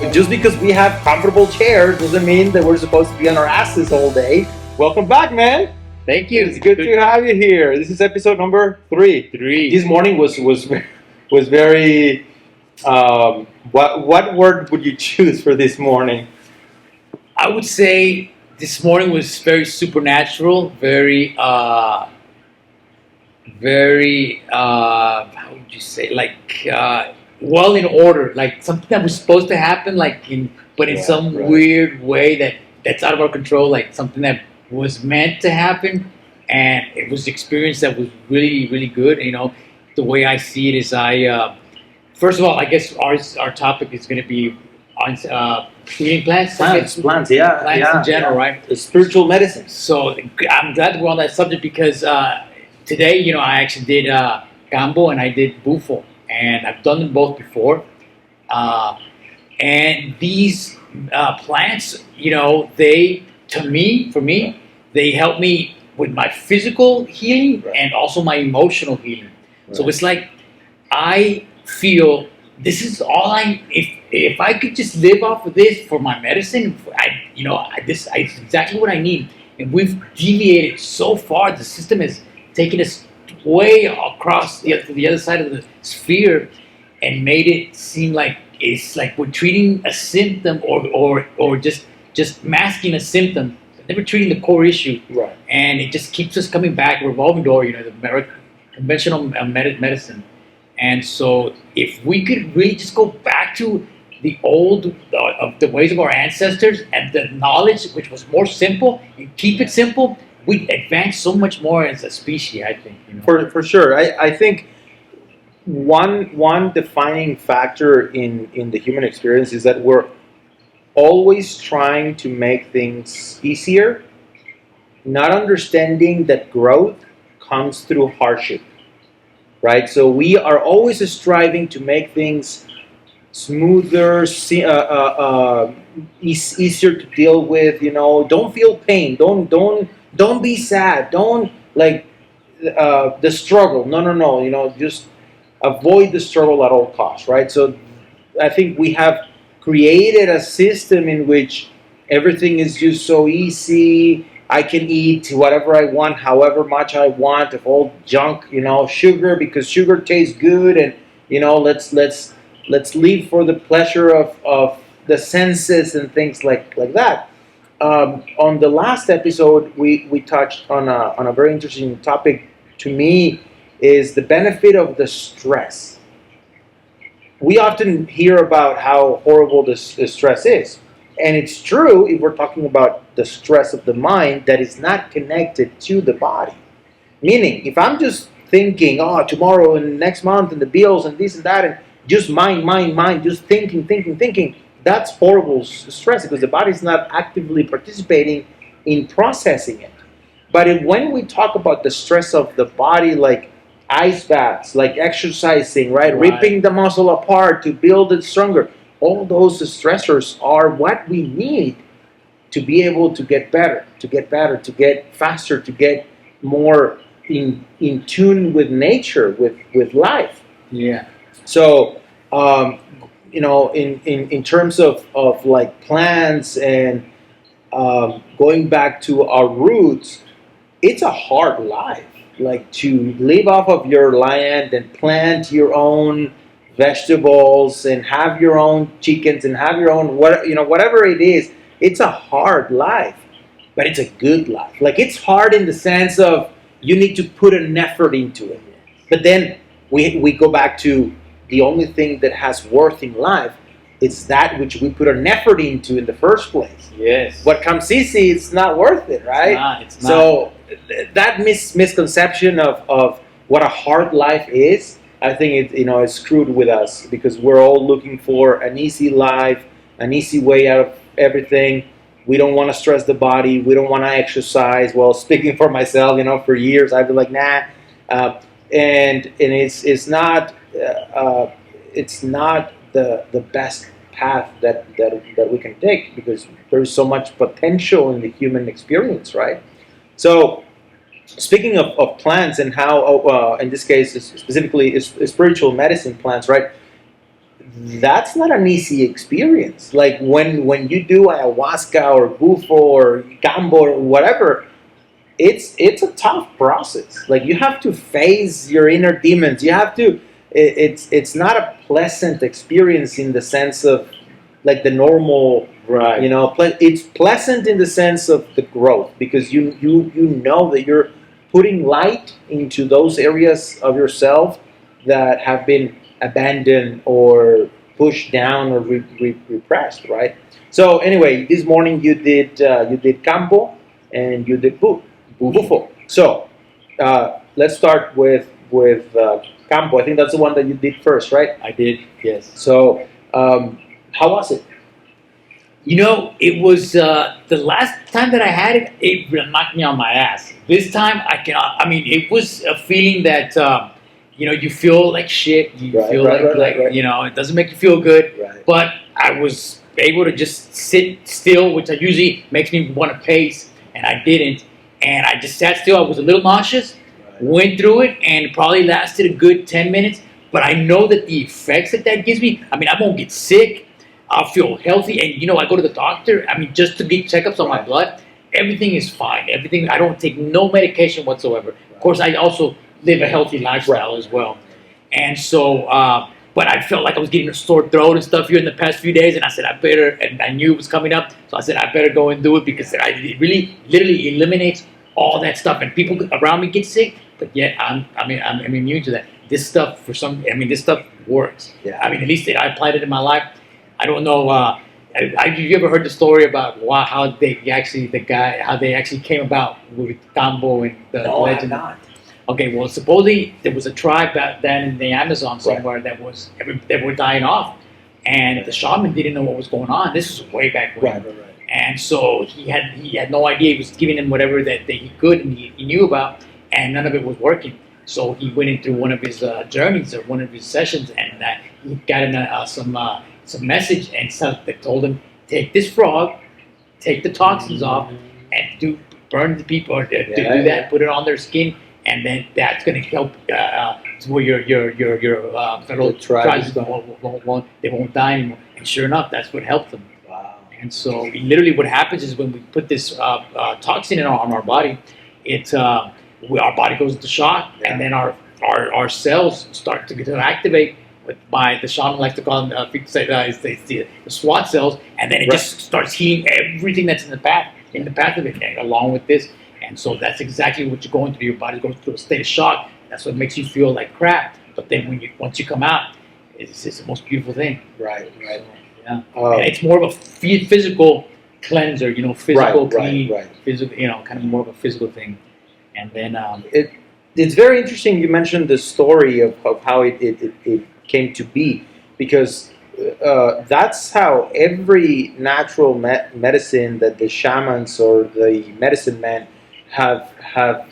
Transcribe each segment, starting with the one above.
Just because we have comfortable chairs doesn't mean that we're supposed to be on our asses all day. Welcome back, man. Thank you. It's good to have you here. This is episode number 3. This morning was very. What word would you choose for this morning? I would say this morning was very supernatural, very how would you say, well in order, like something that was supposed to happen, but in some weird way that's out of our control, like something that was meant to happen, and it was an experience that was really, really good. You know, the way I see it is, first of all, I guess our topic is going to be on healing plants. Plants Plants in general, right? The spiritual medicine. So I'm glad we're on that subject because today, you know, I actually did Kambo and I did Bufo, and I've done them both before. And these plants, you know, for me, they help me with my physical healing and also my emotional healing. Right. So it's like I feel this is all if I could just live off of this for my medicine, it's exactly what I need. And we've deviated so far. The system has taken us way across to the other side of the sphere and made it seem like it's like we're treating a symptom or just masking a symptom, never treating the core issue. Right. And it just keeps us coming back, revolving door, you know, the conventional medicine. And so if we could really just go back to the old, of the ways of our ancestors and the knowledge, which was more simple, and keep it simple, we'd advance so much more as a species, I think. You know? For sure. I think one defining factor in the human experience is that we're always trying to make things easier, not understanding that growth comes through hardship. Right, so we are always striving to make things smoother, easier to deal with. You know, don't feel pain. Don't be sad. Don't the struggle. No. You know, just avoid the struggle at all costs. Right. So I think we have created a system in which everything is just so easy. I can eat whatever I want, however much I want, of all junk, you know, sugar, because sugar tastes good, and you know, let's live for the pleasure of the senses and things like that. On the last episode, we touched on a very interesting topic. To me, is the benefit of the stress. We often hear about how horrible this stress is. And it's true if we're talking about the stress of the mind that is not connected to the body. Meaning, if I'm just thinking, tomorrow and next month and the bills and this and that, and just mind, just thinking, that's horrible stress because the body's not actively participating in processing it. But when we talk about the stress of the body, like ice baths, like exercising, right? Ripping the muscle apart to build it stronger, all those stressors are what we need to be able to get better, to get faster, to get more in tune with nature, with life. Yeah. So, you know, in terms of like plants and going back to our roots, it's a hard life. Like to live off of your land and plant your own vegetables and have your own chickens and have your own whatever it is, it's a hard life, but it's a good life. Like it's hard in the sense of you need to put an effort into it. But then we go back to the only thing that has worth in life is that which we put an effort into in the first place. Yes. What comes easy, it's not worth it, right? It's not. So that misconception of what a hard life is, I think it's screwed with us because we're all looking for an easy life, an easy way out of everything. We don't want to stress the body. We don't want to exercise. Well, speaking for myself, for years I've been like, nah, and it's not the best path that we can take because there's so much potential in the human experience, right? So, speaking of plants and how, in this case, specifically is spiritual medicine plants, right? that's not an easy experience. Like when you do ayahuasca or bufo or Kambo or whatever, it's a tough process. Like you have to face your inner demons. You have to. It's not a pleasant experience in the sense of like the normal. Right. It's pleasant in the sense of the growth because you know that you're putting light into those areas of yourself that have been abandoned or pushed down or repressed, right? So anyway, this morning you did Campo and you did Bufo. So let's start with Campo. I think that's the one that you did first, right? I did, yes. So how was it? It was the last time that I had it. It knocked me on my ass. This time I cannot. I mean, it was a feeling that you feel like shit. You feel like it doesn't make you feel good. Right. But I was able to just sit still, which usually makes me want to pace, and I didn't. And I just sat still. I was a little nauseous. Right. Went through it, and it probably lasted a good 10 minutes. But I know that the effects that gives me. I mean, I won't get sick. I'll feel healthy, and I go to the doctor. I mean, just to get checkups on my blood. Everything is fine. Everything. I don't take no medication whatsoever. Of course, I also live a healthy lifestyle as well. And so, but I felt like I was getting a sore throat and stuff here in the past few days, and I said I better. And I knew it was coming up, so I said I better go and do it because it really, literally eliminates all that stuff. And people around me get sick, but yet I'm immune to that. This stuff this stuff works. Yeah. I mean, at least I applied it in my life. I don't know. Have you ever heard the story about how they actually came about with Kambo and the legend? No, I'm not. Okay, well, supposedly there was a tribe back then in the Amazon somewhere that were dying off, and the shaman didn't know what was going on. This was way back when, Right. and so he had no idea. He was giving them whatever that he could and he knew about, and none of it was working. So he went into one of his journeys or one of his sessions, and he got in some message and stuff that told him, take this frog, take the toxins off, and burn the people or do that, put it on their skin, and then that's going to help where your fellow tribes they won't die anymore. And sure enough, that's what helped them. Wow. And so literally what happens is when we put this toxin on our body, our body goes into shock, and then our cells start to activate. The shaman likes to call them the SWAT cells, and then it just starts healing everything that's in the path of it, along with this. And so that's exactly what you're going through. Your body goes through a state of shock. That's what makes you feel like crap. But then once you come out, it's the most beautiful thing. Right. Yeah. And it's more of a physical cleanser, physical clean, physical, kind of more of a physical thing. And then it's very interesting. You mentioned the story of how it came to be, because that's how every natural medicine that the shamans or the medicine men have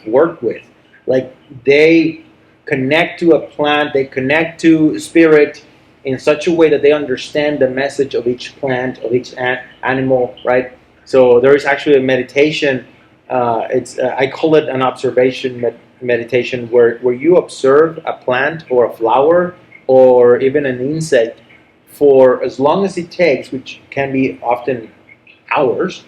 worked with. Like they connect to a plant, they connect to spirit in such a way that they understand the message of each plant, of each animal, right? So there is actually a meditation. I call it an observation meditation, where you observe a plant or a flower or even an insect for as long as it takes, which can be often hours,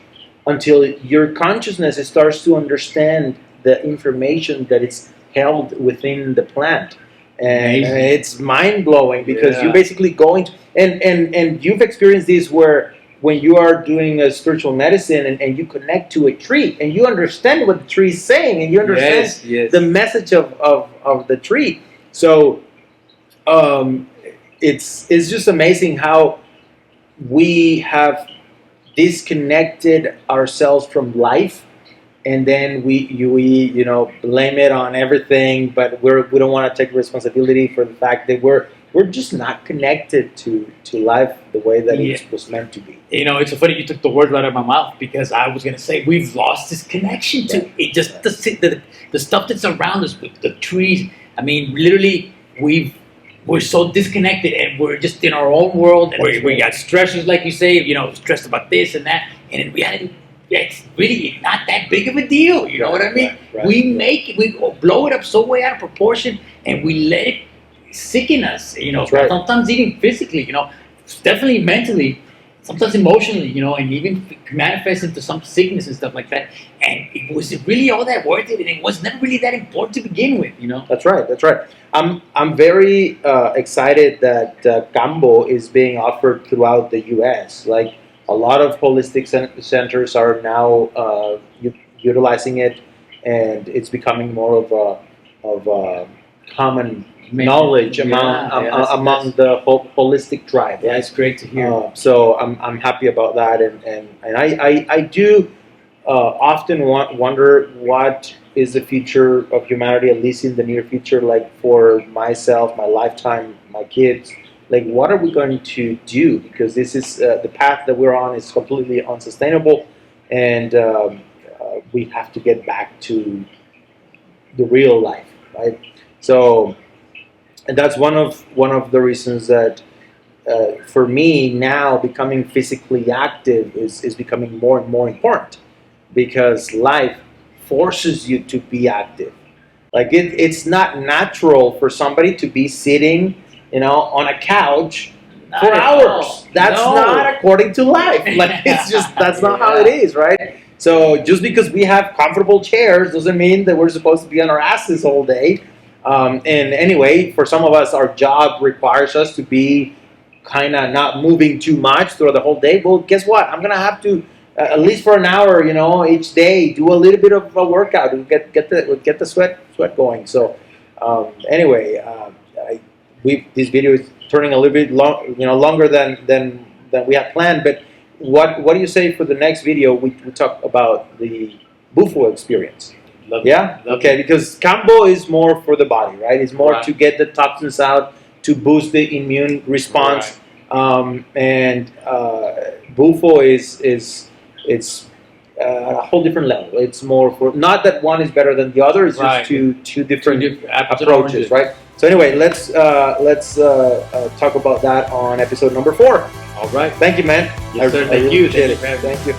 until your consciousness starts to understand the information that is held within the plant. And it's mind-blowing because you basically go into, and you've experienced this where when you are doing a spiritual medicine and you connect to a tree and you understand what the tree is saying and you understand the message of the tree. So it's just amazing how we have disconnected ourselves from life, and then we blame it on everything, but we don't want to take responsibility for the fact that we're just not connected to life the way that it was meant to be. It's so funny you took the words right out of my mouth, because I was going to say we've lost this connection to it. Just the stuff that's around us with the trees. I mean, literally, we're so disconnected, and we're just in our own world. And we got stressors, like you say, stressed about this and that. And in reality, it's really not that big of a deal. You know what I mean? We blow it up so way out of proportion, and we let it sicken us. That's right. Sometimes even physically. Definitely mentally. Sometimes emotionally, and even manifest into some sickness and stuff like that. And it was really all that worth it, and it was never really that important to begin with, That's right. That's right. I'm very excited that Kambo is being offered throughout the U.S. Like a lot of holistic centers are now utilizing it, and it's becoming more of a common knowledge among the holistic tribe. Yeah, Right? it's great to hear. So I'm happy about that, and I do often wonder what is the future of humanity, at least in the near future, like for myself, my lifetime, my kids. Like, what are we going to do? Because this is the path that we're on is completely unsustainable, and we have to get back to the real life, right? So, and that's one of the reasons that for me now becoming physically active is becoming more and more important, because life forces you to be active. Like it's not natural for somebody to be sitting, on a couch for hours. That's not according to life. Like it's just that's not how it is, right? So just because we have comfortable chairs doesn't mean that we're supposed to be on our asses all day. And anyway, for some of us, our job requires us to be kind of not moving too much throughout the whole day. Well, guess what? I'm gonna have to at least for an hour, each day, do a little bit of a workout and get the sweat going. So anyway, this video is turning a little bit longer than we had planned. But what do you say for the next video? We talk about the Bufo experience. Love Okay, because Kambo is more for the body, right? It's more to get the toxins out, to boost the immune response, and Bufo it's a whole different level. It's more for, not that one is better than the other. It's just two different approaches, right? So anyway, let's talk about that on episode number 4. All right. Thank you, man. Yes, sir. Thank you. Thank you.